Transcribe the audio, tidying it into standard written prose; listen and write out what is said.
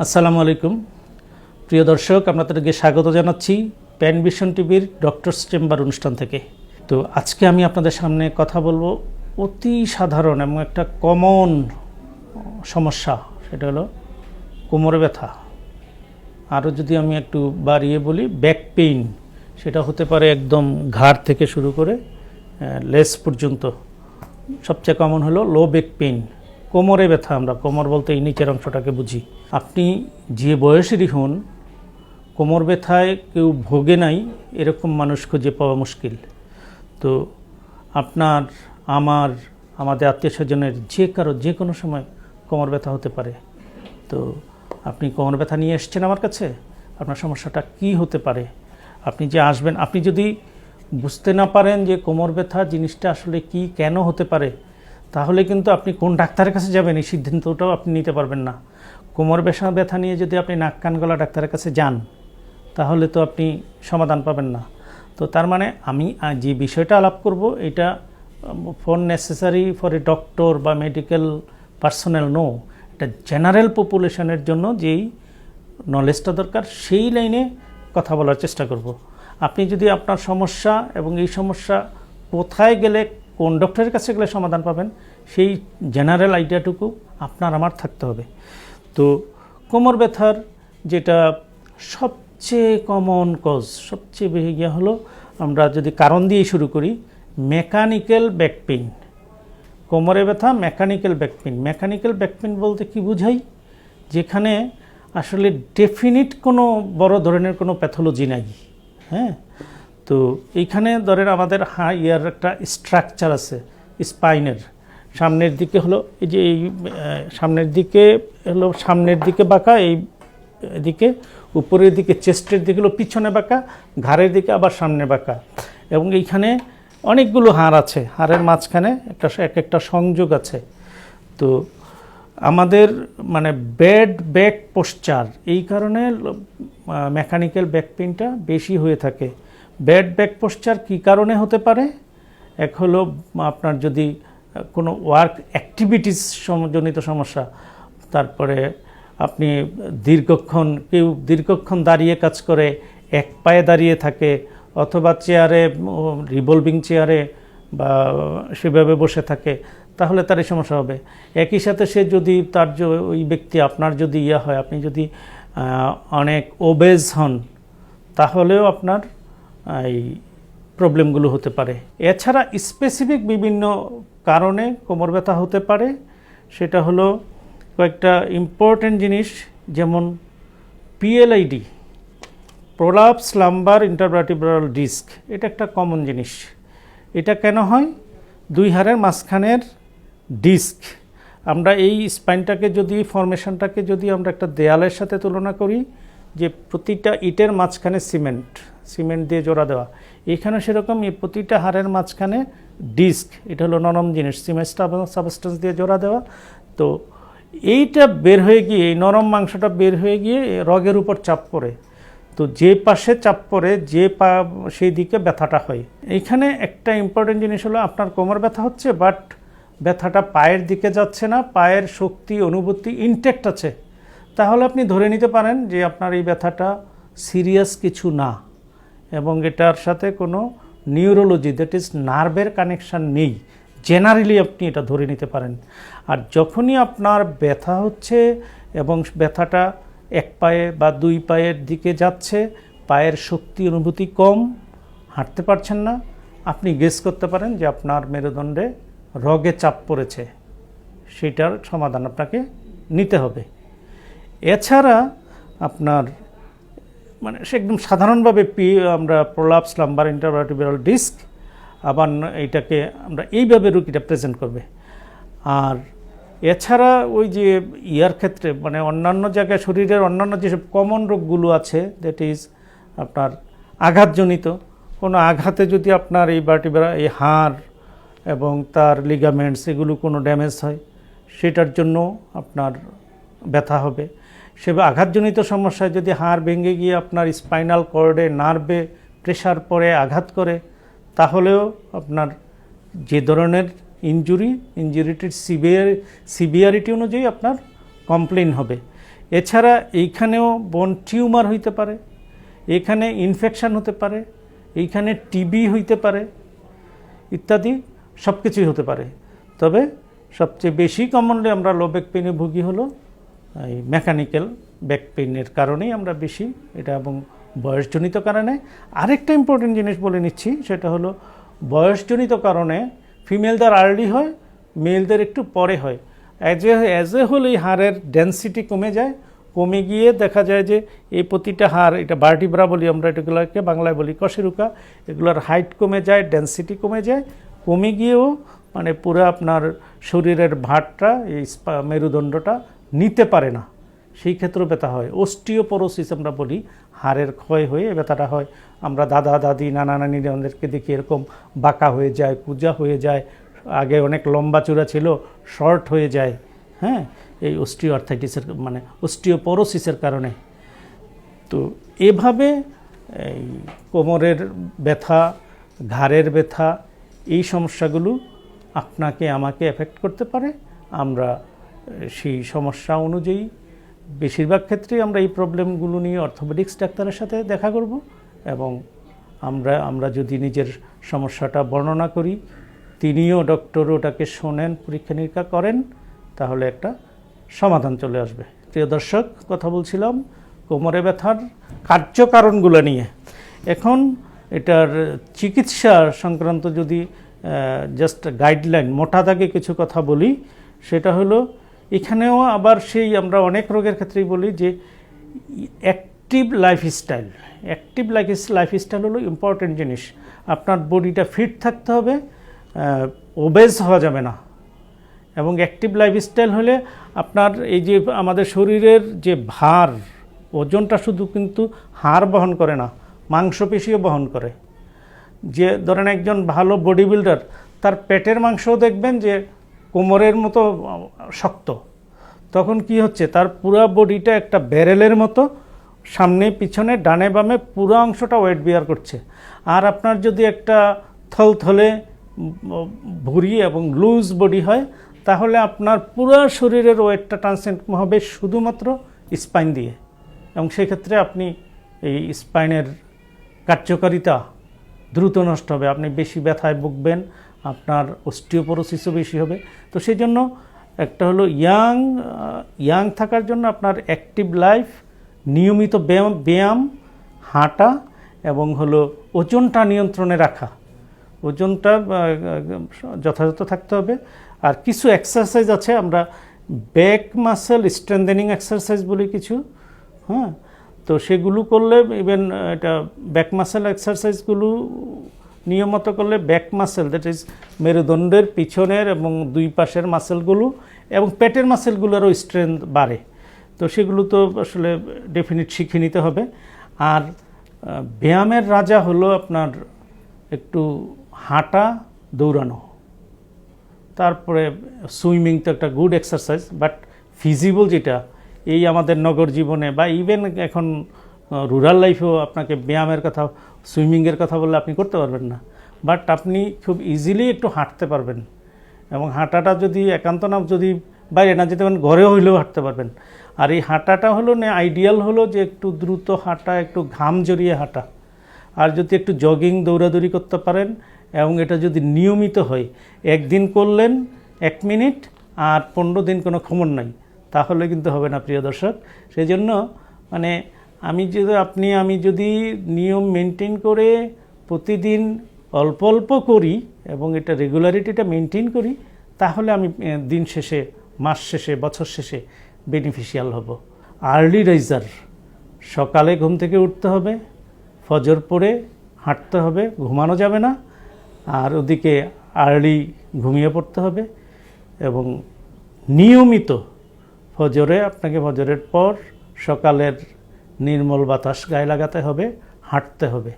আসসালামু আলাইকুম প্রিয় দর্শক, আপনাদেরকে স্বাগত জানাচ্ছি প্যান ভিশন টিভির ডক্টরস চেম্বার অনুষ্ঠান থেকে। তো আজকে আমি আপনাদের সামনে কথা বলবো অতি সাধারণ এবং একটা কমন সমস্যা, সেটা হলো কোমরে ব্যথা। আরও যদি আমি একটু বাড়িয়ে বলি, ব্যাক পেইন। সেটা হতে পারে একদম ঘাড় থেকে শুরু করে লেস পর্যন্ত। সবচেয়ে কমন হলো লো ব্যাক পেইন, কোমরে ব্যথা। আমরা কোমর বলতে এই নিচের অংশটাকে বুঝি। আপনি যে বয়সেরই হন, কোমর ব্যথায় কেউ ভোগে নাই এরকম মানুষ খুঁজে পাওয়া মুশকিল। তো আপনার, আমাদের আত্মীয় স্বজনের যে কারো যে কোনো সময় কোমর ব্যথা হতে পারে। তো আপনি কোমর ব্যথা নিয়ে এসেছেন আমার কাছে, আপনার সমস্যাটা কি হতে পারে? আপনি যে আসবেন, আপনি যদি বুঝতে না পারেন যে কোমর ব্যথা জিনিসটা আসলে কি, কেন হতে পারে, তাহলে কিন্তু আপনি কোন ডাক্তারের কাছে যাবেন এই সিদ্ধান্তটাও আপনি নিতে পারবেন না। কোমর ব্যথা নিয়ে যদি আপনি নাক কান গলা ডাক্তারের কাছে যান, তাহলে তো আপনি সমাধান পাবেন না। তো তার মানে আমি যে বিষয়টা আলাপ করব, এটা for necessary for a doctor বা মেডিকেল পার্সোনেল নো, এটা জেনারেল পপুলেশনের জন্য যেই নলেজটা দরকার সেই লাইনে কথা বলার চেষ্টা করব। আপনি যদি আপনার সমস্যা এবং এই সমস্যা কোথায় গেলে, কোন ডক্টরের কাছে গেলে সমাধান পাবেন, সেই জেনারেল আইডিয়াটুকু আপনার আমার থাকতে হবে। তো কোমর ব্যথার যেটা সবচেয়ে কমন কজ, সবচেয়ে বেশি গিয়া হলো, আমরা যদি কারণ দিয়ে শুরু করি, মেকানিক্যাল ব্যাক পেইন। কোমরে ব্যথা, mechanical back pain. Mechanical back pain বলতে কি বুঝাই? যেখানে আসলে ডেফিনিট কোনো বড় ধরনের কোনো প্যাথোলজি নাই। হ্যাঁ, তো এইখানে ধরেন আমাদের ইয়ার একটা স্ট্রাকচার আছে স্পাইনের। সামনের দিকে হলো এই যে এই সামনের দিকে বাঁকা, এই দিকে উপরের দিকে চেস্টের দিকে হলো পিছনে বাঁকা, ঘাড়ের দিকে আবার সামনে বাঁকা, এবং এইখানে অনেকগুলো হাড় আছে, হাড়ের মাঝখানে একটা সংযোগ আছে। তো আমাদের মানে ব্যাড ব্যাক পোশ্চার, এই কারণে মেকানিক্যাল ব্যাক পেইনটা বেশি হয়ে থাকে। ব্যাড ব্যাক পোশ্চার কী কারণে হতে পারে? এক হলো আপনার যদি কোনো ওয়ার্ক অ্যাক্টিভিটিস জনিত সমস্যা, তারপরে আপনি দীর্ঘক্ষণ দাঁড়িয়ে কাজ করে, এক পায়ে দাঁড়িয়ে থাকে, অথবা চেয়ারে, রিভলভিং চেয়ারে বা সেভাবে বসে থাকে, তাহলে তার এই সমস্যা হবে। একই সাথে সে যদি ওই ব্যক্তি আপনার যদি হয়, আপনি যদি অনেক ওবেজ হন, তাহলেও আপনার এই প্রবলেমগুলো হতে পারে। এছাড়া স্পেসিফিক বিভিন্ন কারণে কোমর ব্যথা হতে পারে। সেটা হলো কয়েকটা ইম্পর্টেন্ট জিনিস, যেমন PLID, prolapse lumber intervertebral disk. এটা একটা কমন জিনিস। এটা কেন হয়? দুই হাড়ের মাঝখানের ডিস্ক, আমরা এই স্পাইনটাকে যদি, ফরমেশনটাকে যদি আমরা একটা দেয়ালের সাথে তুলনা করি, যে প্রতিটা ইটের মাঝখানে সিমেন্ট দিয়ে জোড়া দেওয়া, এখানে সেরকম এই প্রতিটা হাড়ের মাঝখানে ডিস্ক, এটা হলো নরম জিনিস, সিমেন্ট সাবস্টেন্স দিয়ে জোড়া দেওয়া। তো এইটা বের হয়ে গিয়ে, এই নরম মাংসটা বের হয়ে গিয়ে রগের উপর চাপ পড়ে। তো যে পাশে চাপ পড়ে, যে পা সেই দিকে ব্যথাটা হয়। এইখানে একটা ইম্পর্টেন্ট জিনিস হলো, আপনার কোমর ব্যথা হচ্ছে, বাট ব্যথাটা পায়ের দিকে যাচ্ছে না, পায়ের শক্তি অনুভূতি ইনটেক্ট আছে, তাহলে আপনি ধরে নিতে পারেন যে আপনার এই ব্যথাটা সিরিয়াস কিছু না, এবং এটার সাথে কোনো নিউরোলজি, দ্যাট ইজ নার্ভের কানেকশান নেই। জেনারেলি আপনি এটা ধরে নিতে পারেন। আর যখনই আপনার ব্যথা হচ্ছে এবং ব্যথাটা এক পায়ে বা দুই পায়ের দিকে যাচ্ছে, পায়ের শক্তি অনুভূতি কম, হাঁটতে পারছেন না, আপনি গেস করতে পারেন যে আপনার মেরুদণ্ডে রগে চাপ পড়েছে। সেটার সমাধান আপনাকে নিতে হবে। এছাড়া আপনার মানে সে একদম সাধারণভাবে আমরা প্রোলাপস লাম্বার ইন্টারভার্টিব্রাল ডিস্ক, আবার এইটাকে আমরা এইভাবে রুগীটা প্রেজেন্ট করবে। আর এছাড়া ওই যে ইয়ার ক্ষেত্রে, মানে অন্যান্য জায়গায় শরীরের অন্যান্য যেসব কমন রোগগুলো আছে, দ্যাট ইজ আপনার আঘাতজনিত কোনো আঘাতে যদি আপনার এই হাড় এবং তার লিগামেন্টস এগুলো কোনো ড্যামেজ হয়, সেটার জন্য আপনার ব্যথা হবে। সে আঘাতজনিত সমস্যায় যদি হাড় ভেঙে গিয়ে আপনার স্পাইনাল কর্ডে, নার্ভে প্রেশার পড়ে আঘাত করে, তাহলেও আপনার যে ধরনের ইনজুরিটির সিভিয়ারিটি অনুযায়ী আপনার কমপ্লেন হবে। এছাড়া এইখানেও বোন টিউমার হইতে পারে, এখানে ইনফেকশান হতে পারে, এইখানে টিবি হইতে পারে ইত্যাদি সব কিছুই হতে পারে। তবে সবচেয়ে বেশি কমনলি আমরা লো ব্যাক পেইনে ভুগি হলো এই মেকানিক্যাল ব্যাক পেইনের কারণেই আমরা বেশি এটা, এবং বয়সজনিত কারণে। আরেকটা ইম্পর্টেন্ট জিনিস বলে নিচ্ছি, সেটা হলো বয়সজনিত কারণে ফিমেলদের আর্লি হয়, মেলদের একটু পরে হয়। অ্যাজ এ হোল এই হাড়ের ডেন্সিটি কমে যায়, কমে গিয়ে দেখা যায় যে এই প্রতিটা হাড়, এটা ভার্টিব্রা বলি আমরা, এটাগুলোকে বাংলায় বলি কশেরুকা, এগুলোর হাইট কমে যায়, ডেন্সিটি কমে যায়, কমে গিয়েও মানে পুরো আপনার শরীরের ভারটা এই মেরুদণ্ডটা নিতে পারে না, সেই ক্ষেত্রেও ব্যথা হয়। অস্টিওপোরোসিস আমরা বলি, হাড়ের ক্ষয় হয়ে ব্যথাটা হয়। আমরা দাদা দাদি নানা নানিদেরকে দেখি এরকম বাঁকা হয়ে যায়, কুঁজা হয়ে যায়, আগে অনেক লম্বা চূড়া ছিল শর্ট হয়ে যায়, হ্যাঁ, এই অস্টিওআর্থাইটিসের মানে অস্টিওপোরোসিসের কারণে। তো এভাবে এই কোমরের ব্যথা, ঘাড়ের ব্যথা, এই সমস্যাগুলো আপনাকে আমাকে এফেক্ট করতে পারে। আমরা সেই সমস্যা অনুযায়ী বেশিরভাগ ক্ষেত্রেই আমরা এই প্রবলেমগুলো নিয়ে অর্থোপেডিক্স ডাক্তারের সাথে দেখা করব, এবং আমরা যদি নিজের সমস্যাটা বর্ণনা করি, তিনিও ডক্টর ওটাকে শোনেন, পরীক্ষা নিরীক্ষা করেন, তাহলে একটা সমাধান চলে আসবে। প্রিয় দর্শক, কথা বলছিলাম কোমরে ব্যথার কার্যকারণগুলো নিয়ে। এখন এটার চিকিৎসা সংক্রান্ত যদি জাস্ট গাইডলাইন মোটা দাগে কিছু কথা বলি, সেটা হলো এখানেও আবার সেই আমরা অনেক রোগের ক্ষেত্রেই বলি যে অ্যাক্টিভ লাইফস্টাইল। অ্যাক্টিভ লাইফস্টাইল হলো ইম্পর্টেন্ট জিনিস। আপনার বডিটা ফিট থাকতে হবে, ওবেজ হওয়া যাবে না। এবং অ্যাক্টিভ লাইফস্টাইল হলে আপনার এই যে আমাদের শরীরের যে ভার, ওজনটা শুধু কিন্তু হাড় বহন করে না, মাংসপেশিও বহন করে। যে ধরেন একজন ভালো বডি বিল্ডার, তার পেটের মাংসও দেখবেন যে কোমরের মতো শক্ত। তখন কি হচ্ছে, তার পুরো বডিটা একটা ব্যারেলের মতো, সামনে পিছনে ডানে বামে পুরো অংশটা ওয়েট বিয়ার করছে। আর আপনার যদি একটা থলথলে ভুঁড়ি এবং লুজ বডি হয়, তাহলে আপনার পুরো শরীরের ওয়েটটা ট্রান্সফার হবে শুধুমাত্র স্পাইন দিয়ে, এবং সেক্ষেত্রে আপনি এই স্পাইনের কার্যকারিতা দ্রুত নষ্ট হবে, আপনি বেশি ব্যথায় ভুগবেন, আপনার অস্টিওপোরোসিসও বেশি হবে। তো সেই জন্য একটা হলো ইয়াং থাকার জন্য আপনার অ্যাক্টিভ লাইফ, নিয়মিত ব্যায়াম, হাঁটা, এবং হলো ওজনটা নিয়ন্ত্রণে রাখা, ওজনটা যথাযথ থাকতে হবে। আর কিছু এক্সারসাইজ আছে, আমরা ব্যাক মাসেল স্ট্রেংথেনিং এক্সারসাইজ বলি কিছু, হ্যাঁ, তো সেগুলো করলে ইভেন এটা ব্যাক মাসেল এক্সারসাইজগুলো নিয়মিত করলে ব্যাক মাসেল, দ্যাট ইজ মেরুদণ্ডের পিছনের এবং দুই পাশের মাসেলগুলো এবং পেটের মাসেলগুলোরও স্ট্রেংথ বাড়ে। তো সেগুলো তো আসলে ডেফিনিট শিখে নিতে হবে। আর ব্যায়ামের রাজা হলো আপনার একটু হাঁটা, দৌড়ানো, তারপরে সুইমিং তো একটা গুড এক্সারসাইজ, বাট ফিজিবল যেটা এই আমাদের নগর জীবনে বা ইভেন এখন রুরাল লাইফেও আপনাকে ব্যায়ামের কথা, সুইমিংয়ের কথা বললে আপনি করতে পারবেন না, বাট আপনি খুব ইজিলি একটু হাঁটতে পারবেন। এবং হাঁটাটা যদি একান্ত না, যদি বাইরে না যেতে পারেন, ঘরে হইলেও হাঁটতে পারবেন। আর এই হাঁটাটা হলো না, আইডিয়াল হলো যে একটু দ্রুত হাঁটা, একটু ঘাম জড়িয়ে হাঁটা। আর যদি একটু জগিং, দৌড়াদৌড়ি করতে পারেন, এবং এটা যদি নিয়মিত হয়, একদিন করলেন 1 মিনিট আর 15 দিন কোনো খবর নাই, তাহলে কিন্তু হবে না প্রিয় দর্শক। সেই জন্য মানে আমি যদি নিয়ম মেনটেন করে প্রতিদিন অল্প অল্প করি এবং এটা রেগুলারিটিটা মেনটেন করি, তাহলে আমি দিন শেষে, মাস শেষে, বছর শেষে বেনিফিশিয়াল হব। আর্লি রাইজার, সকালে ঘুম থেকে উঠতে হবে, ফজর পড়ে হাঁটতে হবে, ঘুমানো যাবে না। আর ওদিকে আর্লি ঘুমিয়ে পড়তে হবে, এবং নিয়মিত আপনাকে ফজরের পর সকালের নির্মল বাতাস গায়ে লাগাতে হবে, হাঁটতে হবে।